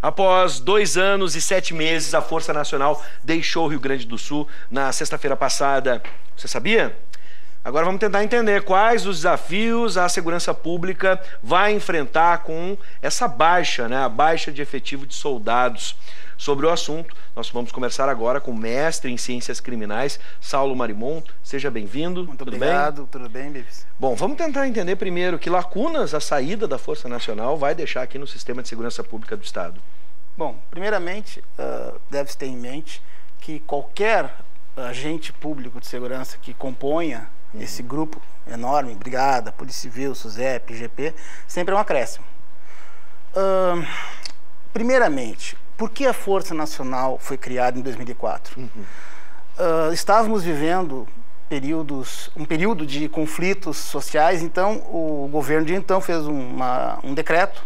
Após 2 anos e 7 meses, a Força Nacional deixou o Rio Grande do Sul na sexta-feira passada. Você sabia? Agora vamos tentar entender quais os desafios a segurança pública vai enfrentar com essa baixa, né? A baixa de efetivo de soldados. Sobre o assunto, nós vamos conversar agora com o mestre em Ciências Criminais, Saulo Marimon. Seja bem-vindo. Muito obrigado, tudo bem, Bibs? Bom, vamos tentar entender primeiro que lacunas a saída da Força Nacional vai deixar aqui no sistema de segurança pública do Estado. Bom, primeiramente, deve-se ter em mente que qualquer agente público de segurança que componha esse grupo enorme, Brigada, Polícia Civil, SUSEP, IGP, sempre é um acréscimo. Primeiramente, por que a Força Nacional foi criada em 2004? Estávamos vivendo um período de conflitos sociais, então o governo de então fez um decreto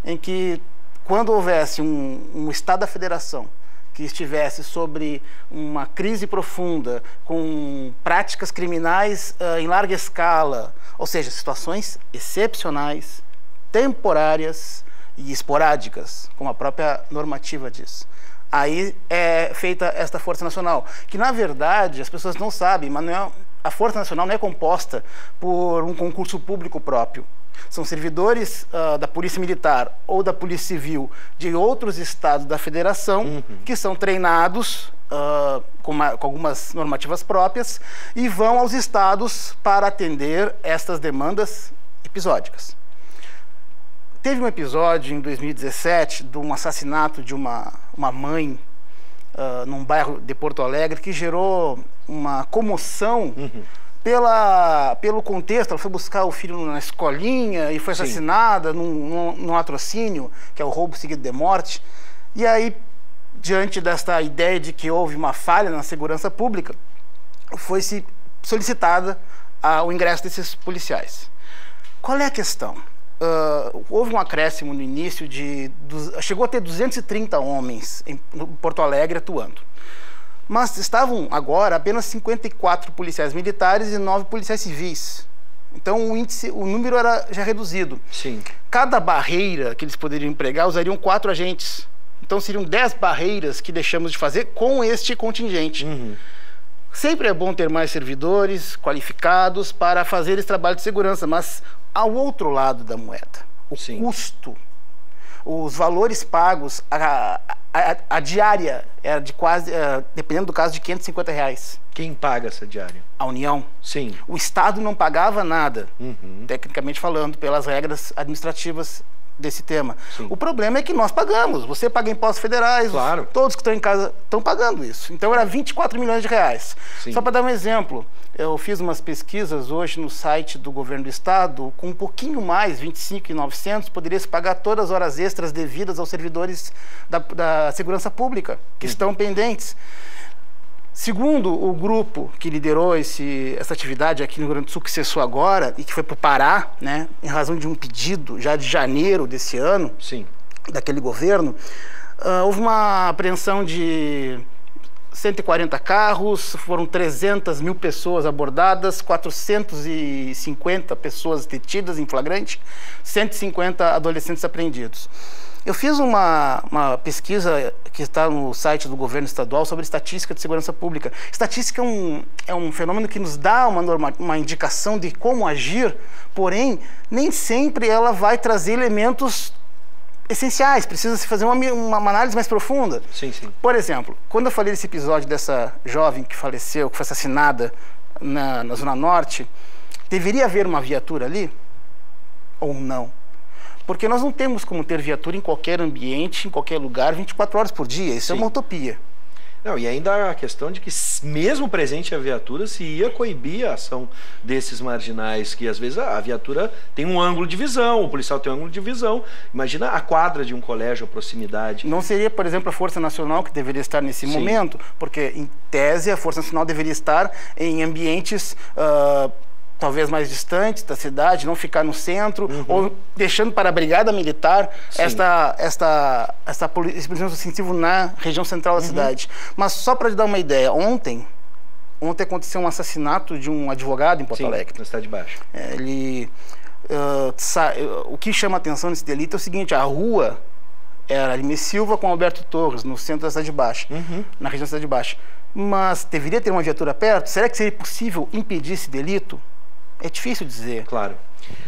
em que, quando houvesse um Estado da Federação que estivesse sobre uma crise profunda, com práticas criminais em larga escala, ou seja, situações excepcionais, temporárias e esporádicas, como a própria normativa diz. Aí é feita esta Força Nacional, que na verdade as pessoas não sabem, mas a Força Nacional não é composta por um concurso público próprio. São servidores da Polícia Militar ou da Polícia Civil de outros estados da Federação que são treinados com algumas normativas próprias e vão aos estados para atender estas demandas episódicas. Teve um episódio em 2017 de um assassinato de uma mãe num bairro de Porto Alegre que gerou uma comoção pelo contexto. Ela foi buscar o filho na escolinha e foi assassinada num latrocínio, que é o roubo seguido de morte. E aí, diante desta ideia de que houve uma falha na segurança pública, foi-se solicitada o ingresso desses policiais. Qual é a questão? Houve um acréscimo no início chegou a ter 230 homens em Porto Alegre atuando. Mas estavam agora apenas 54 policiais militares e 9 policiais civis. Então o número era já reduzido. Sim. Cada barreira que eles poderiam empregar usariam 4 agentes. Então seriam 10 barreiras que deixamos de fazer com este contingente. Sempre é bom ter mais servidores qualificados para fazer esse trabalho de segurança, mas ao outro lado da moeda, o custo, os valores pagos, a diária era de quase, dependendo do caso, de R$550. Quem paga essa diária? A União. Sim. O Estado não pagava nada, tecnicamente falando, pelas regras administrativas desse tema. Sim. O problema é que nós pagamos. Você paga impostos federais, claro. Todos que estão em casa estão pagando isso. Então era 24 milhões de reais. Sim. Só para dar um exemplo, eu fiz umas pesquisas hoje no site do governo do estado, com um pouquinho mais, 25.900, poderia se pagar todas as horas extras devidas aos servidores da segurança pública, que estão pendentes. Segundo o grupo que liderou essa atividade aqui no Rio Grande do Sul, que cessou agora e que foi para o Pará, né, em razão de um pedido já de janeiro desse ano, daquele governo, houve uma apreensão de 140 carros, foram 300 mil pessoas abordadas, 450 pessoas detidas em flagrante, 150 adolescentes apreendidos. Eu fiz uma pesquisa que está no site do governo estadual sobre estatística de segurança pública. Estatística é um fenômeno que nos dá uma indicação de como agir, porém, nem sempre ela vai trazer elementos essenciais. Precisa-se fazer uma análise mais profunda. Sim. Por exemplo, quando eu falei desse episódio dessa jovem que faleceu, que foi assassinada na Zona Norte, deveria haver uma viatura ali? Ou não? Porque nós não temos como ter viatura em qualquer ambiente, em qualquer lugar, 24 horas por dia. Isso é uma utopia. Não, e ainda a questão de que, mesmo presente a viatura, se ia coibir a ação desses marginais, que às vezes a viatura tem um ângulo de visão, o policial tem um ângulo de visão. Imagina a quadra de um colégio, a proximidade. Não seria, por exemplo, a Força Nacional que deveria estar nesse momento, porque, em tese, a Força Nacional deveria estar em ambientes talvez mais distantes da cidade, não ficar no centro, ou deixando para a Brigada Militar esse policiamento ostensivo na região central da cidade. Mas só para te dar uma ideia, ontem aconteceu um assassinato de um advogado em Porto Alegre. Na Cidade Baixa. O que chama a atenção nesse delito é o seguinte: a rua era Lima e Silva com Alberto Torres, no centro da Cidade Baixa, na região da Cidade Baixa. Mas deveria ter uma viatura perto? Será que seria possível impedir esse delito? É difícil dizer. Claro.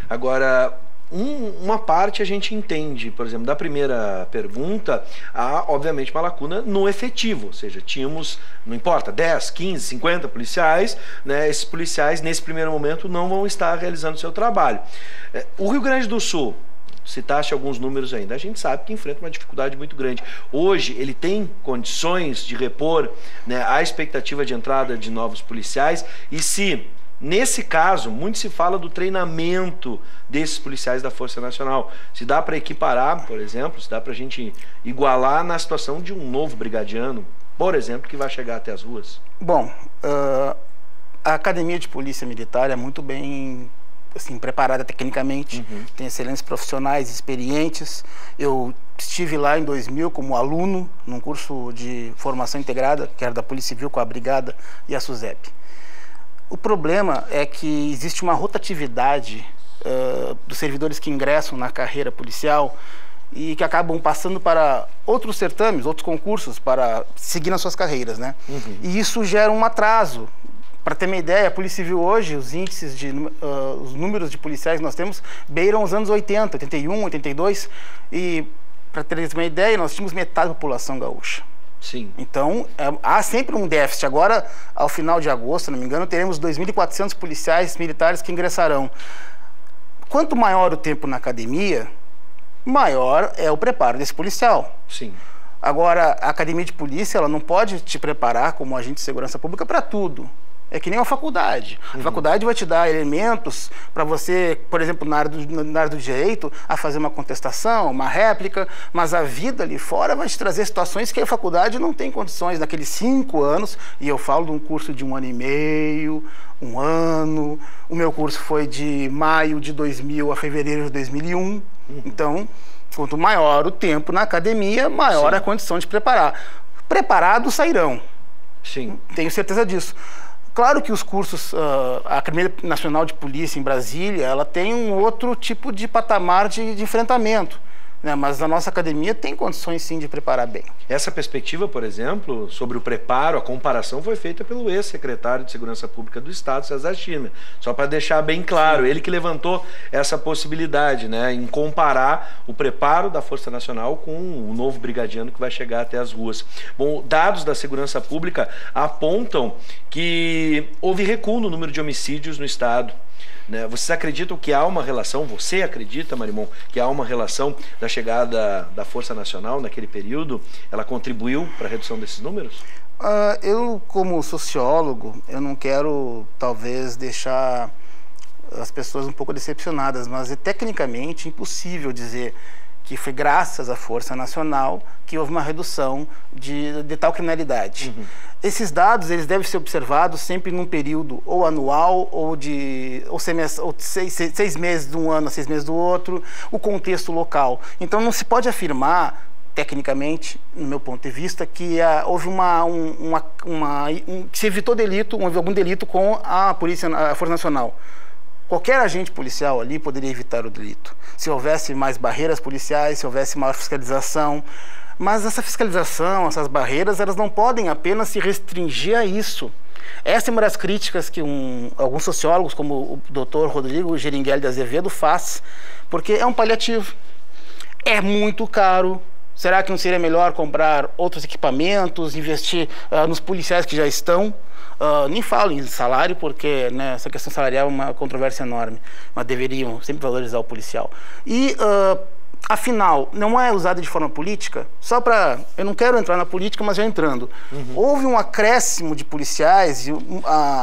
Agora, uma parte a gente entende, por exemplo, da primeira pergunta, há obviamente uma lacuna no efetivo, ou seja, tínhamos, não importa, 10, 15, 50 policiais, né, esses policiais nesse primeiro momento não vão estar realizando o seu trabalho. O Rio Grande do Sul, citaste alguns números ainda, a gente sabe que enfrenta uma dificuldade muito grande. Hoje ele tem condições de repor, né, a expectativa de entrada de novos policiais, e se nesse caso, muito se fala do treinamento desses policiais da Força Nacional. Se dá para equiparar, por exemplo, se dá para a gente igualar na situação de um novo brigadiano, por exemplo, que vai chegar até as ruas? Bom, a Academia de Polícia Militar é muito bem assim, preparada tecnicamente, tem excelentes profissionais, experientes. Eu estive lá em 2000 como aluno, num curso de formação integrada, que era da Polícia Civil com a Brigada e a SUSEP. O problema é que existe uma rotatividade dos servidores que ingressam na carreira policial e que acabam passando para outros certames, outros concursos, para seguir nas suas carreiras, né? E isso gera um atraso. Para ter uma ideia, a Polícia Civil hoje, os índices os números de policiais que nós temos beiram os anos 80, 81, 82, e para ter uma ideia, nós tínhamos metade da população gaúcha. Sim. Então, há sempre um déficit. Agora, ao final de agosto, se não me engano, teremos 2.400 policiais militares que ingressarão. Quanto maior o tempo na academia, maior é o preparo desse policial. Sim. Agora, a academia de polícia, ela não pode te preparar como agente de segurança pública para tudo. É que nem uma faculdade. A faculdade vai te dar elementos para você, por exemplo, na área do direito, a fazer uma contestação, uma réplica, mas a vida ali fora vai te trazer situações que a faculdade não tem condições naqueles 5 anos, e eu falo de um curso de 1 ano e meio, 1 ano, o meu curso foi de maio de 2000 a fevereiro de 2001, então, quanto maior o tempo na academia, maior a condição de preparar. Preparados sairão. Sim. Tenho certeza disso. Claro que os cursos, a Academia Nacional de Polícia em Brasília, ela tem um outro tipo de patamar de enfrentamento, né? Mas a nossa academia tem condições sim de preparar bem. Essa perspectiva, por exemplo, sobre o preparo, a comparação foi feita pelo ex-secretário de Segurança Pública do Estado, César Schirmer. Só para deixar bem claro, ele que levantou essa possibilidade, né, em comparar o preparo da Força Nacional com o novo brigadiano que vai chegar até as ruas. Bom, dados da Segurança Pública apontam que houve recuo no número de homicídios no Estado. Né? Vocês acreditam que há uma relação, você acredita, Marimon, que há uma relação da chegada da Força Nacional naquele período? Ela contribuiu para a redução desses números? Eu, como sociólogo, eu não quero, talvez, deixar as pessoas um pouco decepcionadas, mas é tecnicamente impossível dizer que foi graças à Força Nacional que houve uma redução de tal criminalidade. Esses dados, eles devem ser observados sempre num período ou anual ou de 6 meses de um ano a 6 meses do outro, o contexto local. Então não se pode afirmar, tecnicamente, no meu ponto de vista, que houve que se evitou delito, algum delito com a Força Nacional. Qualquer agente policial ali poderia evitar o delito. Se houvesse mais barreiras policiais, se houvesse maior fiscalização. Mas essa fiscalização, essas barreiras, elas não podem apenas se restringir a isso. Essa é uma das críticas que alguns sociólogos, como o Dr. Rodrigo Geringuelli de Azevedo, faz, porque é um paliativo. É muito caro. Será que não seria melhor comprar outros equipamentos, investir nos policiais que já estão? Nem falo em salário, porque, né, essa questão salarial é uma controvérsia enorme, mas deveriam sempre valorizar o policial. E, afinal, não é usado de forma política? Só para... Eu não quero entrar na política, mas já entrando. Houve um acréscimo de policiais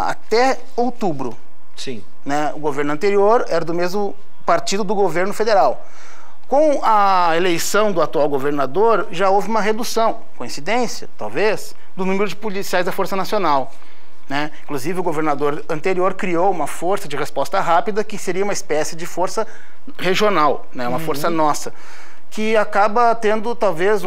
até outubro. Sim. Né? O governo anterior era do mesmo partido do governo federal. Com a eleição do atual governador, já houve uma redução, coincidência, talvez, do número de policiais da Força Nacional. Né? Inclusive, o governador anterior criou uma força de resposta rápida, que seria uma espécie de força regional, né? Uma força nossa, que acaba tendo, talvez,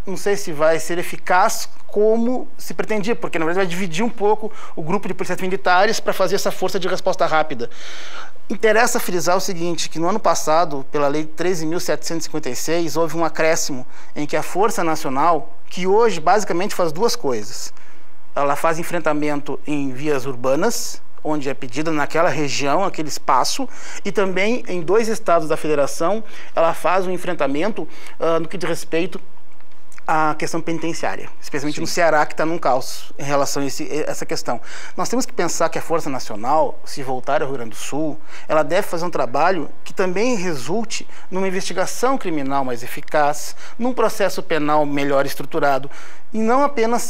não sei se vai ser eficaz como se pretendia, porque na verdade vai dividir um pouco o grupo de policiais militares para fazer essa força de resposta rápida. Interessa frisar o seguinte, que no ano passado, pela Lei 13.756, houve um acréscimo em que a Força Nacional, que hoje basicamente faz duas coisas, ela faz enfrentamento em vias urbanas, onde é pedida naquela região, aquele espaço, e também em 2 estados da federação, ela faz um enfrentamento no que diz respeito à questão penitenciária, especialmente no Ceará, que está num caos em relação a essa questão. Nós temos que pensar que a Força Nacional, se voltar ao Rio Grande do Sul, ela deve fazer um trabalho que também resulte numa investigação criminal mais eficaz, num processo penal melhor estruturado, e não apenas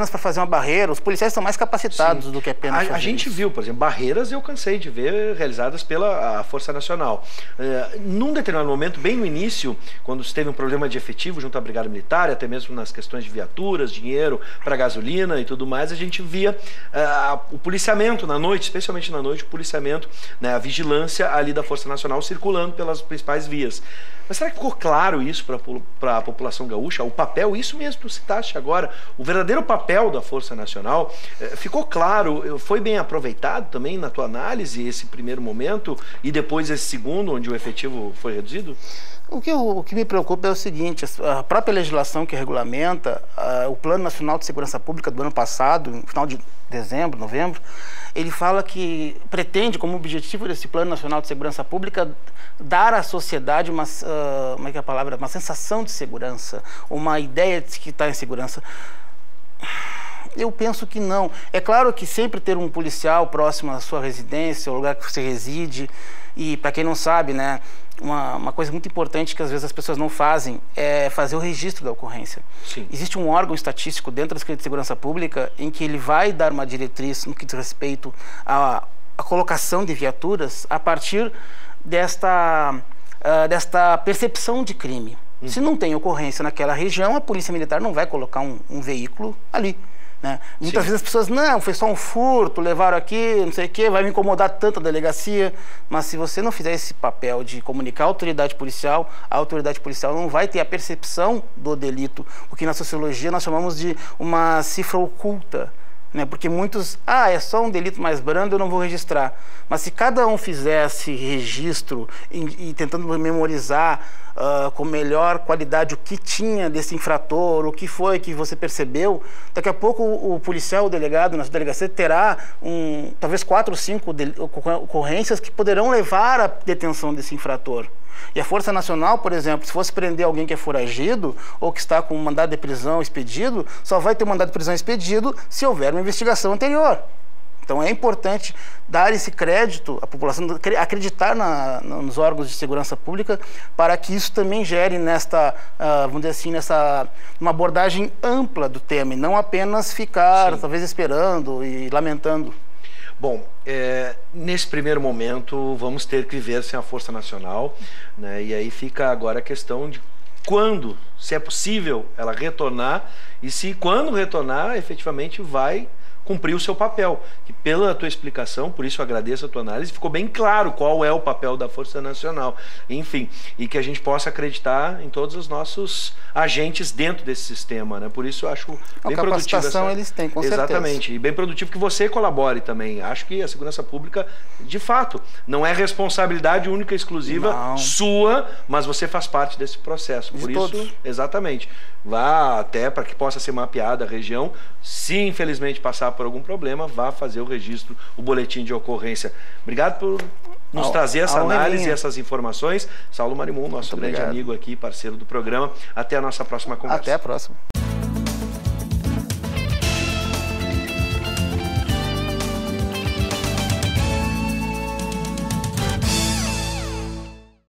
para fazer uma barreira. Os policiais são mais capacitados do que apenas fazer A gente viu, por exemplo, barreiras eu cansei de ver realizadas pela Força Nacional. Num determinado momento, bem no início, quando se teve um problema de efetivo junto à Brigada Militar, até mesmo nas questões de viaturas, dinheiro para gasolina e tudo mais, a gente via o policiamento na noite, especialmente na noite, o policiamento, né, a vigilância ali da Força Nacional circulando pelas principais vias. Mas será que ficou claro isso para a população gaúcha? O papel, isso mesmo que tu citaste agora, o verdadeiro papel da Força Nacional, ficou claro, foi bem aproveitado também na tua análise esse primeiro momento e depois esse segundo, onde o efetivo foi reduzido? O que me preocupa é o seguinte, a própria legislação que regulamenta o Plano Nacional de Segurança Pública do ano passado, no final de dezembro, novembro, ele fala que pretende, como objetivo desse Plano Nacional de Segurança Pública, dar à sociedade uma sensação de segurança, uma ideia de que está em segurança. Eu penso que não. É claro que sempre ter um policial próximo à sua residência, ao lugar que você reside, e para quem não sabe, né, uma coisa muito importante que às vezes as pessoas não fazem é fazer o registro da ocorrência. Sim. Existe um órgão estatístico dentro da Secretaria de Segurança Pública em que ele vai dar uma diretriz no que diz respeito à colocação de viaturas a partir desta percepção de crime. Se não tem ocorrência naquela região, a Polícia Militar não vai colocar um veículo ali. Né? Muitas vezes as pessoas, não, foi só um furto, levaram aqui, não sei o que, vai me incomodar tanto a delegacia. Mas se você não fizer esse papel de comunicar a autoridade policial não vai ter a percepção do delito, o que na sociologia nós chamamos de uma cifra oculta. Né? Porque muitos, é só um delito mais brando, eu não vou registrar. Mas se cada um fizesse registro e tentando memorizar com melhor qualidade o que tinha desse infrator, o que foi que você percebeu, daqui a pouco o policial, o delegado na sua delegacia terá talvez 4 ou 5 ocorrências que poderão levar à detenção desse infrator. E a Força Nacional, por exemplo, se fosse prender alguém que é foragido ou que está com um mandado de prisão expedido, só vai ter um mandado de prisão expedido se houver uma investigação anterior. Então é importante dar esse crédito à população, acreditar nos órgãos de segurança pública para que isso também gere vamos dizer assim, uma abordagem ampla do tema e não apenas ficar, talvez, esperando e lamentando. Bom, nesse primeiro momento vamos ter que viver sem a Força Nacional, né? E aí fica agora a questão de quando, se é possível ela retornar e se quando retornar efetivamente vai cumprir o seu papel, que pela tua explicação, por isso eu agradeço a tua análise, ficou bem claro qual é o papel da Força Nacional, enfim, e que a gente possa acreditar em todos os nossos agentes dentro desse sistema, né? Por isso eu acho bem produtivo. Capacitação eles têm, com certeza. Exatamente, e bem produtivo que você colabore também. Acho que a segurança pública, de fato, não é responsabilidade única e exclusiva sua, mas você faz parte desse processo. Por isso, todos. Exatamente, vá até para que possa ser mapeada a região, se infelizmente passar por algum problema, vá fazer o registro, o boletim de ocorrência. Obrigado por nos trazer essa análise e essas informações. Saulo Marimun, nosso grande amigo aqui, parceiro do programa. Até a nossa próxima conversa. Até a próxima.